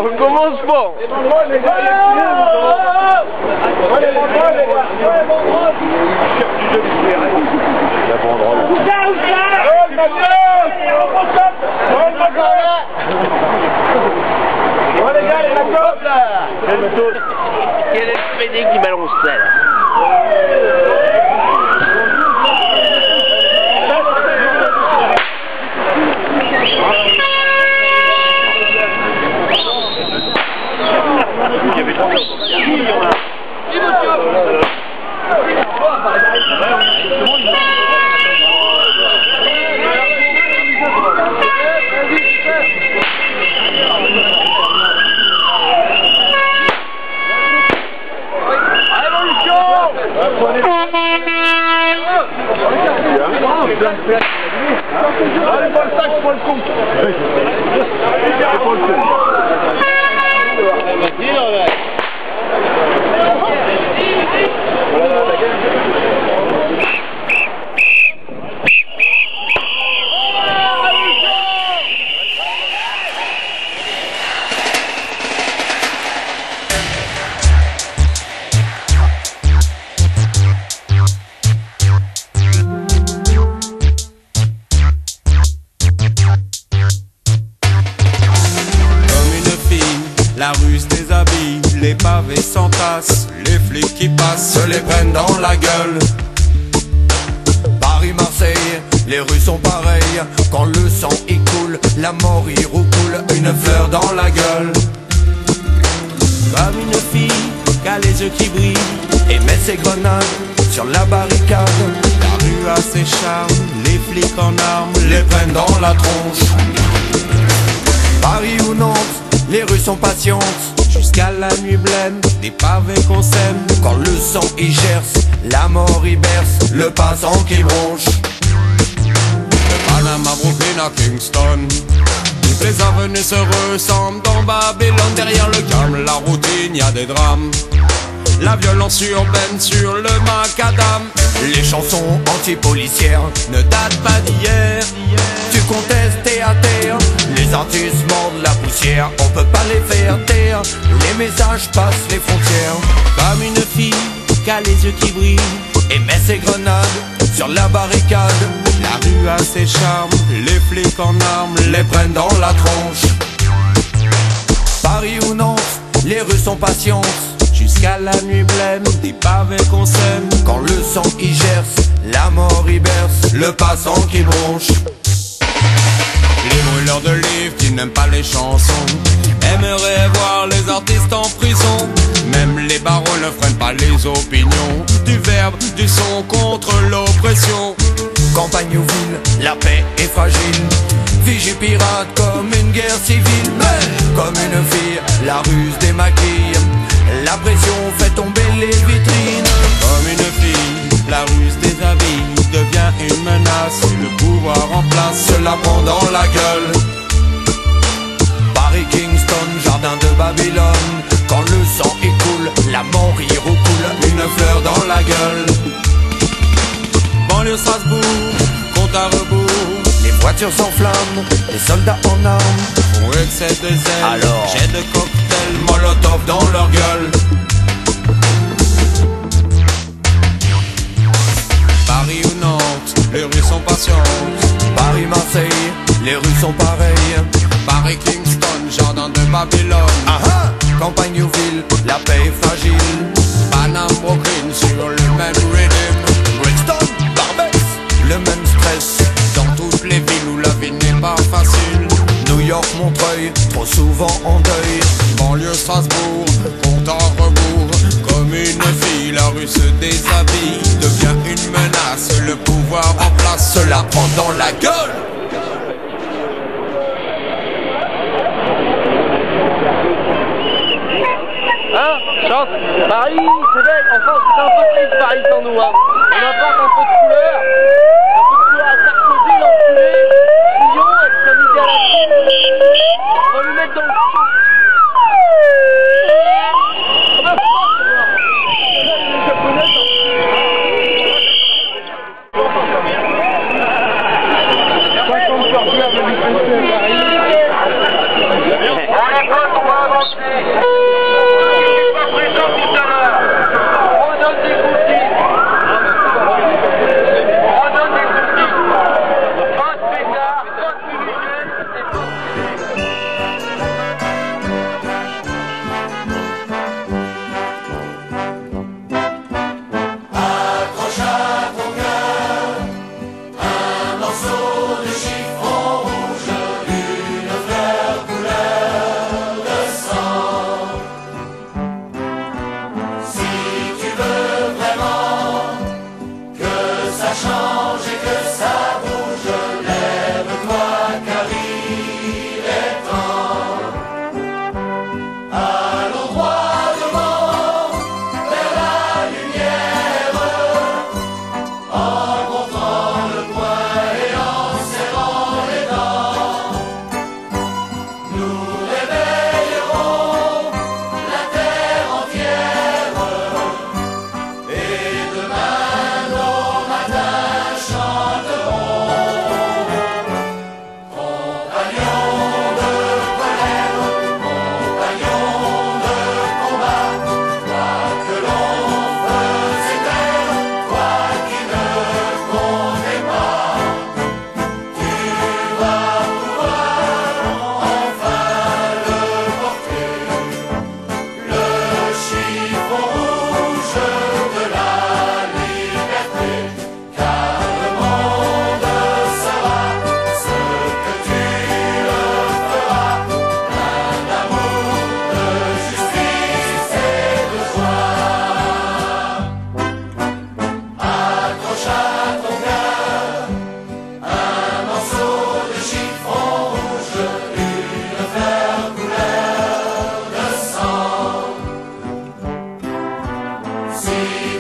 On commence pas. Quel est le PD qui balance ça là? La rue se déshabille, les pavés s'entassent, les flics qui passent se les prennent dans la gueule. Paris, Marseille, les rues sont pareilles. Quand le sang y coule, la mort y roucoule une fleur dans la gueule. Comme une fille qui a les yeux qui brillent et met ses grenades sur la barricade. La rue a ses charmes, les flics en armes les prennent dans la tronche. Paris ou Nantes, les rues sont patientes jusqu'à la nuit blême, des pavés qu'on sème. Quand le sang y gerce, la mort y berce, le passant qui bronche. De Panama, Brooklyn à Kingston, toutes les avenues se ressemblent. Dans Babylone, derrière le calme, la routine, y a des drames. La violence urbaine sur le macadam. Les chansons anti-policières ne datent pas d'hier. Tu contestes et à terre, les artistes mordent la poussière. On peut pas les faire taire, les messages passent les frontières. Comme une fille qui a les yeux qui brillent et met ses grenades sur la barricade. La rue a ses charmes, les flics en armes les prennent dans la tronche. Paris ou Nantes, les rues sont patientes jusqu'à la nuit blême, des pavés qu'on sème. Quand le sang y gerce, la mort y berce, le passant qui bronche. Les brûleurs de livres qui n'aiment pas les chansons aimeraient voir les artistes en prison. Même les barreaux ne freinent pas les opinions. Du verbe, du son contre l'oppression. Campagne ou ville, la paix est fragile. Vigie pirate comme une guerre civile. Mais comme une fille, la ruse démaquille. La pression fait tomber les vitrines. Comme une fille, la ruse déshabille, devient une menace. Et le pouvoir en place se la prend dans la gueule. Paris, Kingston, jardin de Babylone. Quand le sang y coule, la mort y roucoule une fleur dans la gueule. Banlieue Strasbourg, compte à rebours. Les voitures s'enflamment, les soldats en armes font excès de zèle. Alors, jet de cocktails molotov dans leur gueule. Paris ou Nantes, les rues sont patientes. Paris, Marseille, les rues sont pareilles. Paris, Kingston, jardin de Babylone. Campagne ou ville, la paix est fragile. Panama, Brooklyn, sur le même rhythm. Brixton, Barbès, le même stress. Dans toutes les villes où la vie n'est pas facile. New York, Montreuil, trop souvent en deuil. Banlieue Strasbourg, compte à rebours. Comme une fille, la rue se déshabille, devient une menace. Le pouvoir en place se la prend dans la gueule. Hein? Chante. Paris, c'est belle. Enfin, c'est un peu triste Paris sans nous. Hein. On apporte un peu de couleur. Un peu de couleur à Sarkozy, l'enculé. Fillon, extrémité à la Chine. On va lui mettre dans le cul. see.